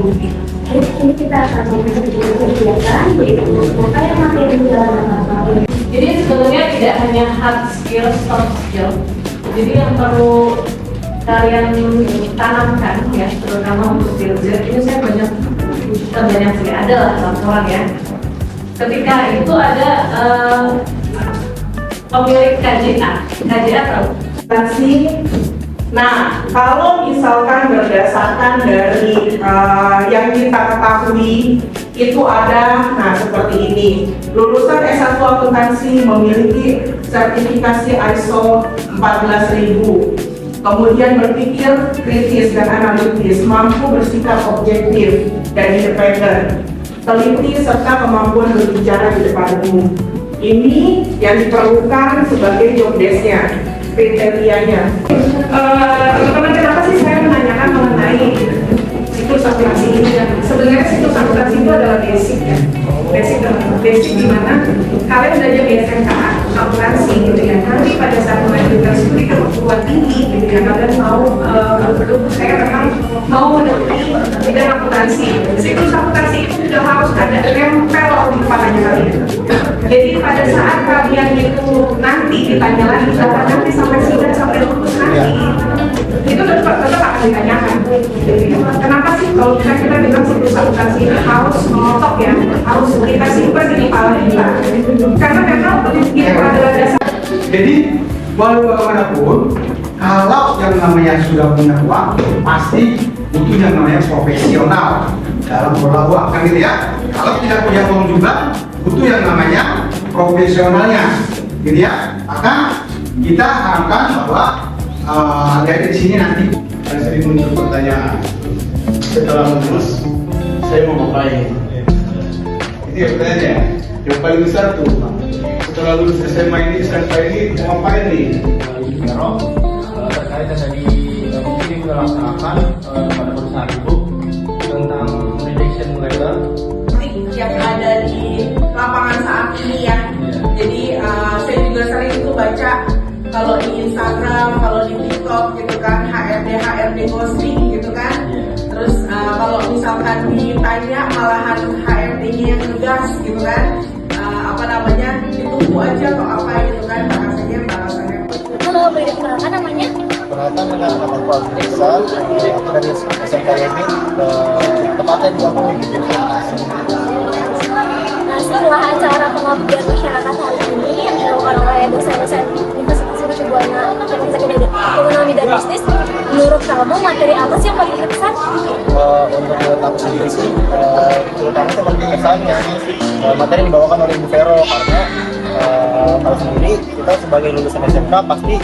Ini kita akan memiliki kegiatan yaitu mengkaji materi dalam. Jadi sebenarnya tidak hanya hard skill, soft skill. Jadi yang perlu kalian tanamkan ya, terutama untuk skill Z ini saya banyak sih ada lah laporan ya. Ketika itu ada pemilik KJA tahu? Nah, kalau misalkan berdasarkan dari yang kita ketahui itu ada, nah seperti ini. Lulusan S1 akuntansi memiliki sertifikasi ISO 14000. Kemudian berpikir kritis dan analitis, mampu bersikap objektif dan independen, teliti serta kemampuan berbicara di depan umum. Ini yang diperlukan sebagai job desk-nya, kriterianya. Teman-teman, kenapa sih saya menanyakan mengenai siklus akuntansi ini? Sebenarnya siklus akuntansi itu adalah basic ya, basic di mana kalian belajar di SMK akuntansi gitu ya. Nanti pada saat melanjutkan studi ke perguruan tinggi gitu ya, kalian mau saya memang mau meneliti bidang akuntansi. Siklus akuntansi itu sudah harus ada nempel di kepalanya kalian. Jadi pada saat kalian itu nanti ditanya lagi, bahkan nanti sampai sidang sampai lulus nanti, itu tetap akan ditanyakan. Kenapa sih kalau kita bilang siklus akuntansi ini harus mengotok ya, harus kita simpan di kepala kita, karena memang itu adalah dasar. Jadi walau bagaimanapun, kalau yang namanya sudah punya uang, pasti butuh yang namanya profesional dalam mengelola uang, kan gitu ya. Kalau tidak punya uang juga, butuh yang namanya profesionalnya, gitu ya. Maka kita harapkan bahwa dari sini nanti saya muncul pertanyaan, setelah lulus saya mau ngapain? Itu ya pertanyaannya. Yang paling besar tuh, setelah lulus SMA ini sampai ini mau ngapain nih? Terkait yang tadi mungkin ibu sudah laksanakan pada perusahaan ibu tentang rejection letter Yang ada di lapangan saat ini ya. Jadi saya juga sering itu baca kalau di Instagram, kalau di TikTok gitu kan, HRD ghosting gitu kan. Terus kalau misalkan ditanya malahan HRD-nya yang ngegas gitu kan, ditunggu aja atau apa gitu kan, bahasanya. Kalau boleh dikenalkan namanya? peralatan dengan nama kualitas besar dari SMK Yemin tempatnya di Lampung. Nah, setelah acara pengabdian masyarakat hari ini yang dilakukan oleh dosen-dosen Universitas Mercubuana Ekonomi dan Bisnis, menurut kamu materi apa sih yang paling berkesan? Untuk aku sendiri sih, terutama yang paling berkesan ya materi yang dibawakan oleh Ibu Vero, karena kalau sendiri kita sebagai lulusan SMK pasti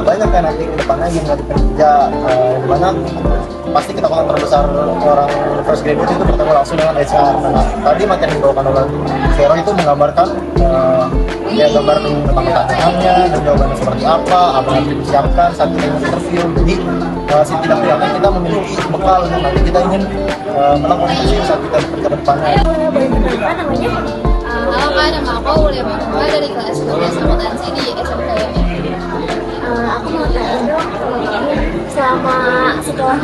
banyak kan nanti ke depannya yang nanti kerja, dimana pasti kita akan terbesar orang fresh graduate itu bertemu langsung dengan HR. Nah, tadi materi yang dibawakan oleh Vero itu menggambarkan gambar tentang pertanyaannya dan jawabannya seperti apa yang disiapkan saat kita ingin interview. Jadi setidaknya kita memiliki bekal dan nanti kita ingin melakukan interview saat kita kerja ke depannya. Boleh dikenalkan namanya? Halo Kak, nama aku Ulia Mahmud dari kelas 12 akuntansi di SMK Yemin. Aku mau tanya dong, selama setelah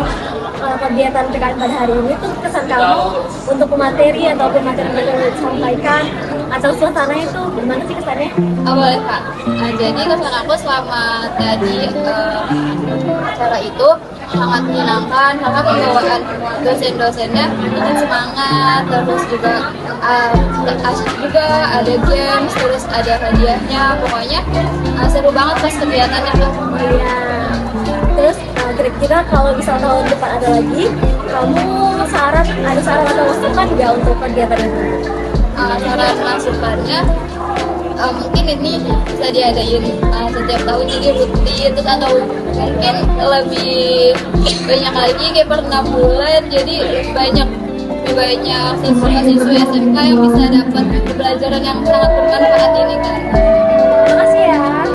kegiatan PKN pada hari ini tuh kesan kamu untuk materi ataupun materi yang disampaikan atau suasana itu gimana sih kesannya? Boleh Kak. Jadi kesan aku selama tadi acara itu sangat menyenangkan karena pembawaan dosen-dosennya bikin semangat, terus juga asik juga, ada games, terus ada hadiahnya, pokoknya seru banget pas kegiatannya. Iya. Terus kira-kira kalau misal tahun depan ada lagi, kamu ada saran atau masukan nggak untuk kegiatan itu? Saran masukannya mungkin ini bisa diadain setiap tahun jadi rutin, terus atau mungkin lebih banyak lagi kayak per 6 bulan, jadi lebih banyak siswa-siswa SMK yang bisa dapat pelajaran yang sangat bermanfaat ini kan.